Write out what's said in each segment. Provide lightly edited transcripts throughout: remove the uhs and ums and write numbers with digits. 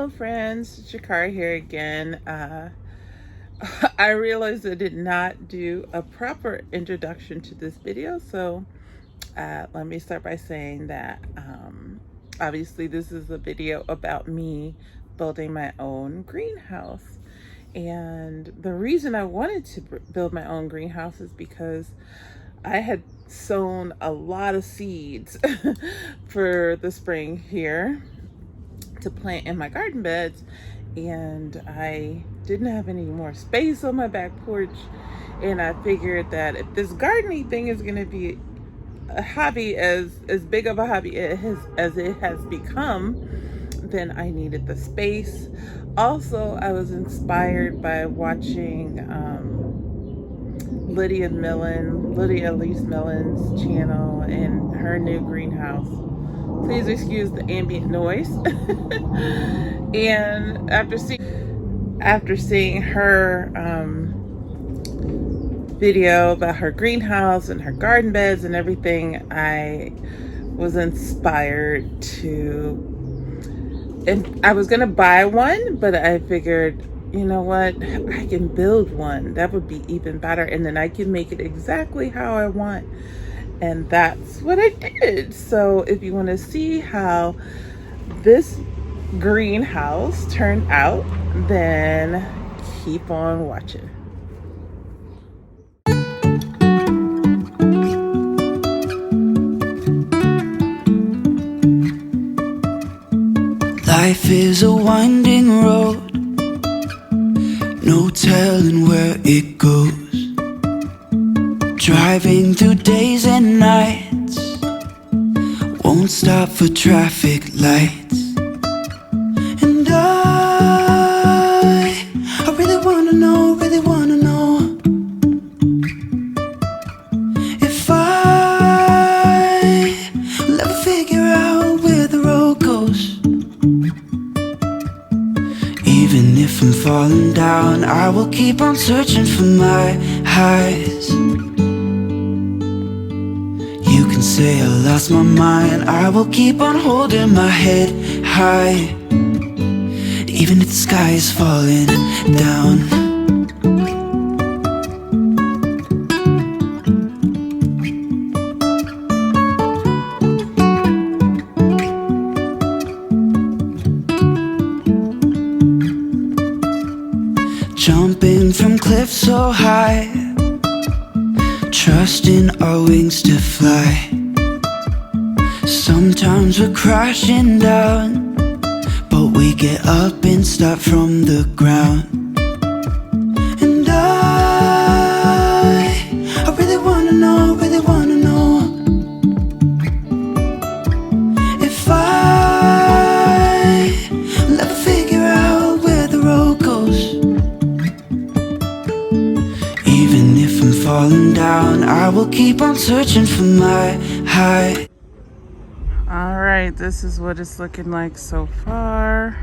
Hello friends, Shakara here again. I realized I did not do a proper introduction to this video, so let me start by saying that obviously this is a video about me building my own greenhouse. And the reason I wanted to build my own greenhouse is because I had sown a lot of seeds for the spring here to plant in my garden beds, and I didn't have any more space on my back porch, and I figured that if this gardening thing is going to be a hobby as big of a hobby as it has become, then I needed the space. Also, I was inspired by watching Lydia Elise Millen's channel and her new greenhouse. Please excuse the ambient noise. And after seeing her video about her greenhouse and her garden beds and everything, I was inspired and I was gonna buy one, but I figured, you know what, I can build one. That would be even better, and then I can make it exactly how I want. And that's what I did. So if you want to see how this greenhouse turned out, then keep on watching. Life is a winding road, no telling where it goes. Driving through days and nights, won't stop for traffic lights. And I really wanna know if I will ever figure out where the road goes. Even if I'm falling down, I will keep on searching for my highs. You can say I lost my mind, I will keep on holding my head high, even if the sky is falling down. Jumping from cliffs so high, trusting our wings to fly. Sometimes we're crashing down, but we get up and start from the ground. And I really wanna know if I will ever figure out where the road goes. Even if I'm falling down, I will keep on searching for my high. All right, this is what it's looking like so far.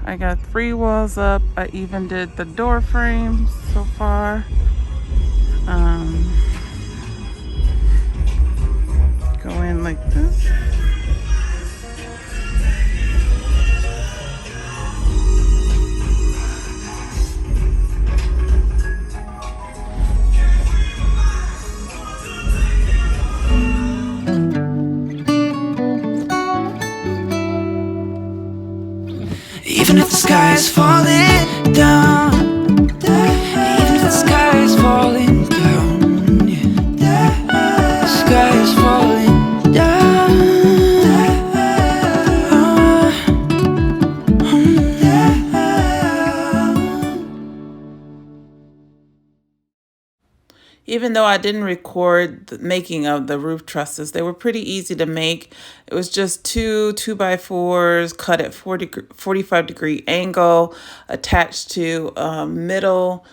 I got 3 walls up. I even did the door frames so far. Go in like this. Even if the sky is falling down, even if the sky is falling down, yeah. The sky is falling down. Even though I didn't record the making of the roof trusses, they were pretty easy to make. It was just 2 2x4s cut at 45-degree angle, attached to a middle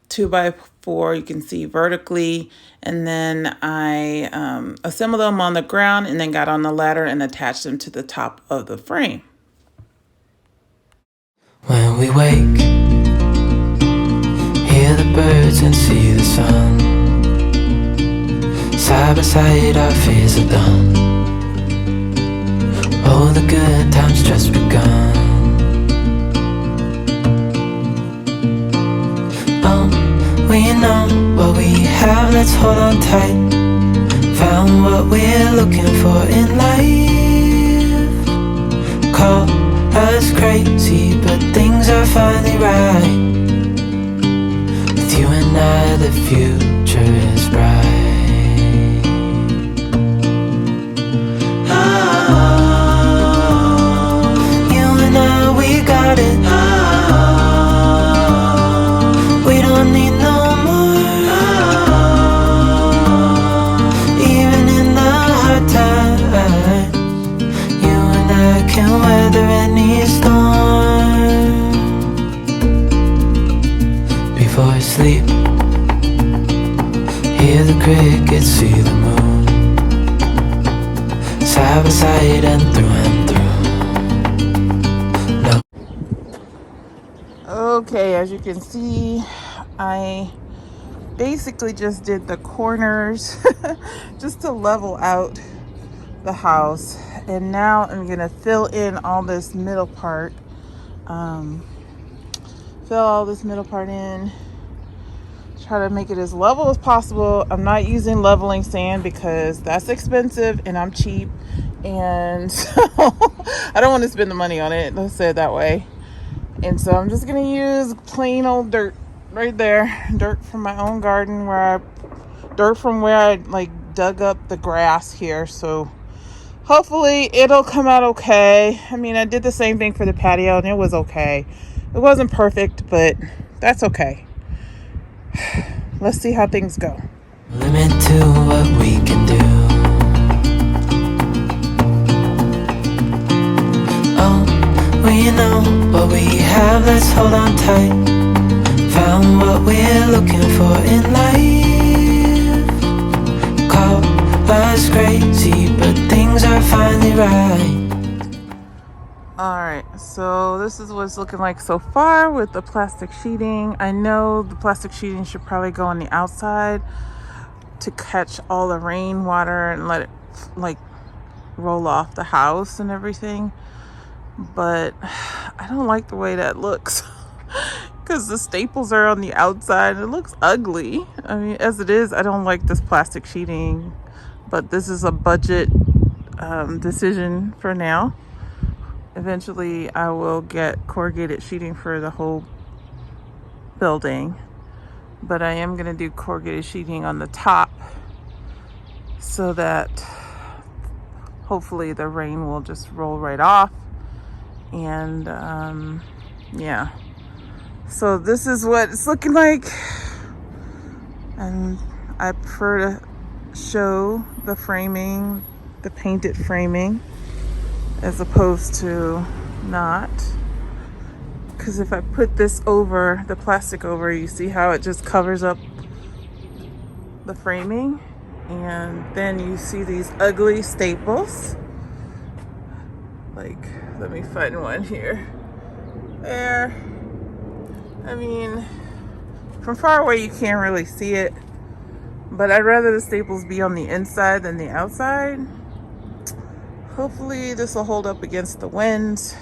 2x4, you can see vertically. And then I assembled them on the ground and then got on the ladder and attached them to the top of the frame. When we wake, hear the birds and see the sun. Side by side our fears are done. Oh, the good times just begun. let's hold on tight. Found what we're looking for in life. Call us crazy, but things are finally right. With you and I, the future is bright. You and I, we got it. We don't need no more. Even in the hard times, you and I can weather any storm. Before I sleep, hear the crickets, see the moon, side by side and through. No. Okay, as you can see, I basically just did the corners just to level out the house, and now I'm gonna fill in all this middle part. Fill all this middle part in, try to make it as level as possible. I'm not using leveling sand because that's expensive and I'm cheap, and so I don't want to spend the money on it, let's say it that way. And so I'm just gonna use plain old dirt right there, dirt from my own garden, dirt from where I like dug up the grass here. So hopefully it'll come out okay. I mean, I did the same thing for the patio and it was okay. It wasn't perfect, but that's okay. Let's see how things go. Limit to what we can do. Oh, we know what we have, let's hold on tight. Found what we're looking for in life. Call us crazy, but things are finally right. Alright, so this is what it's looking like so far with the plastic sheeting. I know the plastic sheeting should probably go on the outside to catch all the rainwater and let it like roll off the house and everything. But I don't like the way that looks because the staples are on the outside and it looks ugly. I mean, as it is, I don't like this plastic sheeting, but this is a budget decision for now. Eventually I will get corrugated sheeting for the whole building, but I am going to do corrugated sheeting on the top so that hopefully the rain will just roll right off. And yeah, so this is what it's looking like, and I prefer to show the framing, the painted framing, as opposed to not, because if I put this over the plastic over, you see how it just covers up the framing, and then you see these ugly staples. Like, let me find one here. There. I mean, from far away you can't really see it, but I'd rather the staples be on the inside than the outside. Hopefully this will hold up against the wind.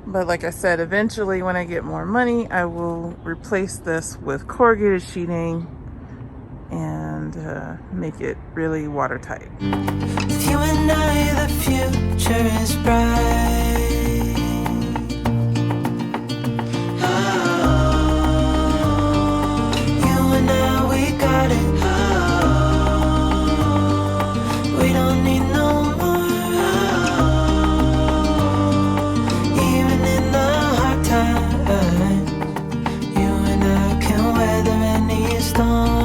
But like I said, eventually when I get more money, I will replace this with corrugated sheeting and make it really watertight. With you and I, the future is bright. You and I, we got it. We don't need no more. Even in the hard times, you and I can weather any storm.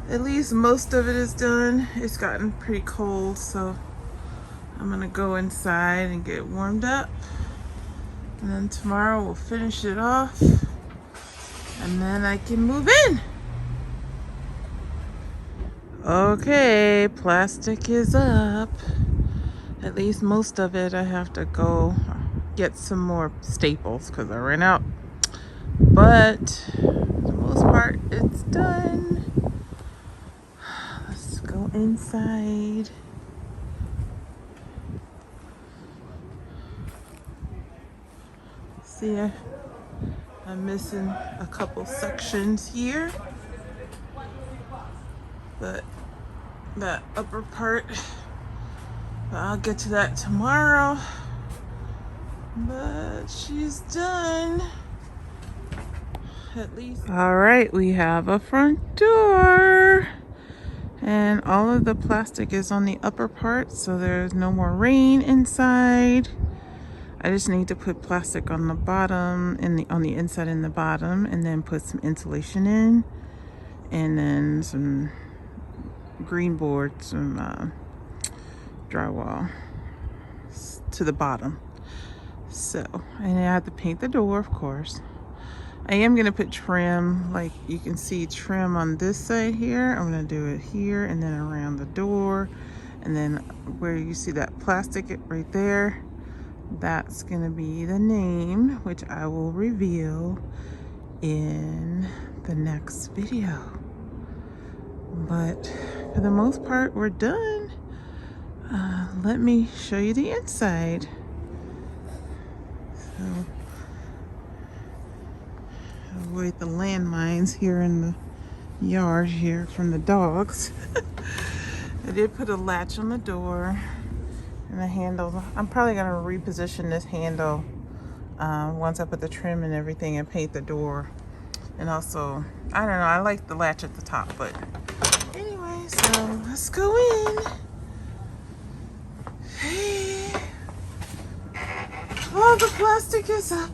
At least most of it is done. It's gotten pretty cold, so I'm gonna go inside and get warmed up, and then tomorrow we'll finish it off and then I can move in. Okay, plastic is up. At least most of it. I have to go get some more staples because I ran out, but for the most part it's done. Let's go inside. See, I'm missing a couple sections here, but that upper part, I'll get to that tomorrow. But she's done. At least. All right, we have a front door. And all of the plastic is on the upper part, so there's no more rain inside. I just need to put plastic on the bottom and on the inside and the bottom, and then put some insulation in, and then some green board, some drywall to the bottom. So, and I have to paint the door, of course. I am gonna put trim, like you can see trim on this side here. I'm gonna do it here and then around the door, and then where you see that plastic right there, that's gonna be the name, which I will reveal in the next video. But for the most part, we're done. Let me show you the inside. So, avoid the landmines here in the yard here from the dogs. I did put a latch on the door and a handle. I'm probably going to reposition this handle once I put the trim and everything and paint the door. And also, I don't know, I like the latch at the top, but anyway, so let's go in. Hey, all the plastic is up.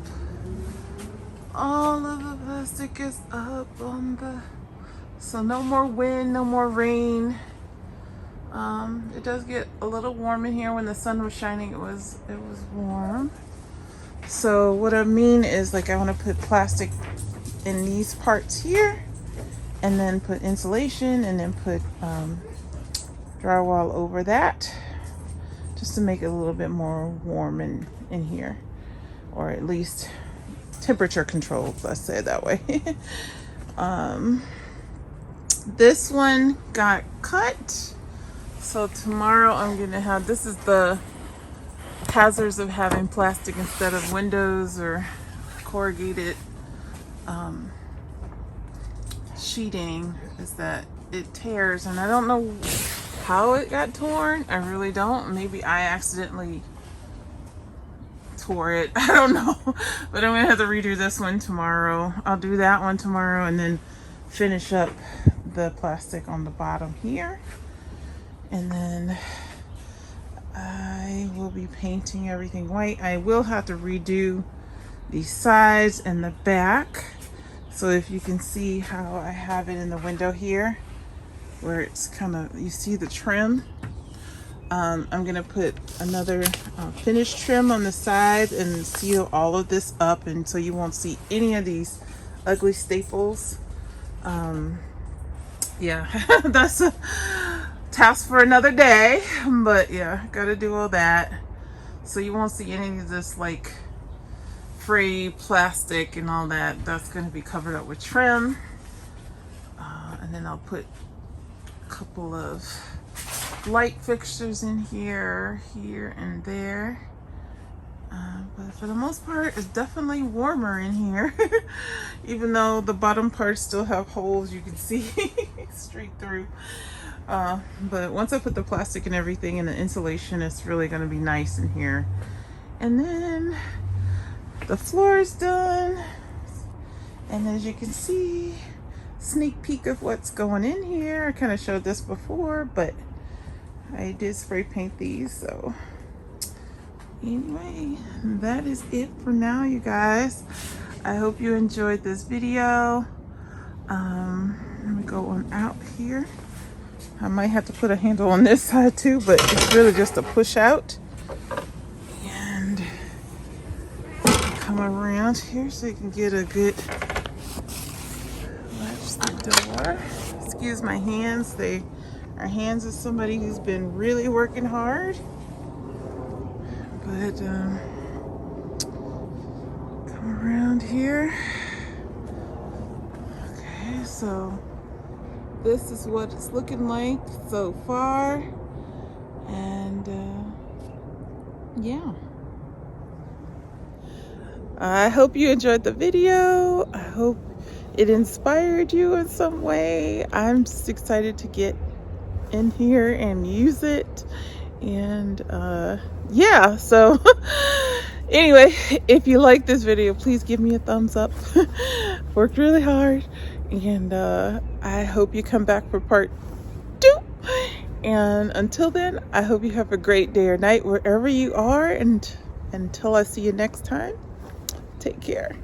All of the plastic is up on the, so no more wind, no more rain. It does get a little warm in here. When the sun was shining, it was warm. So what I mean is, like, I want to put plastic in these parts here, and then put insulation, and then put drywall over that, just to make it a little bit more warm in here, or at least temperature controlled, let's say it that way. This one got cut, so tomorrow I'm gonna have, this is the hazards of having plastic instead of windows or corrugated sheeting, is that it tears, and I don't know how it got torn. I really don't. Maybe I accidentally tore it. I don't know. But I'm gonna have to redo this one tomorrow. I'll do that one tomorrow and then finish up the plastic on the bottom here. And then I will be painting everything white. I will have to redo the sides and the back. So if you can see how I have it in the window here, where it's kind of, you see the trim. I'm gonna put another finished trim on the side and seal all of this up, and so you won't see any of these ugly staples. Yeah, that's a task for another day, but yeah, gotta do all that. So you won't see any of this like free plastic and all that. That's gonna be covered up with trim. And then I'll put a couple of light fixtures in here, and there. But for the most part, it's definitely warmer in here. Even though the bottom parts still have holes you can see straight through. But once I put the plastic and everything and the insulation, it's really going to be nice in here. And then the floor is done. And as you can see, sneak peek of what's going in here. I kind of showed this before, but I did spray paint these. So anyway, that is it for now, you guys. I hope you enjoyed this video. Let me go on out here. I might have to put a handle on this side too, but it's really just a push out. And come around here so you can get a good latch the door. Excuse my hands. They are hands of somebody who's been really working hard. But come around here. Okay, so this is what it's looking like so far. And yeah. I hope you enjoyed the video. I hope it inspired you in some way. I'm just excited to get in here and use it. And yeah, so anyway, if you like this video, please give me a thumbs up. Worked really hard, and I hope you come back for part 2. And until then, I hope you have a great day or night wherever you are, and until I see you next time, take care.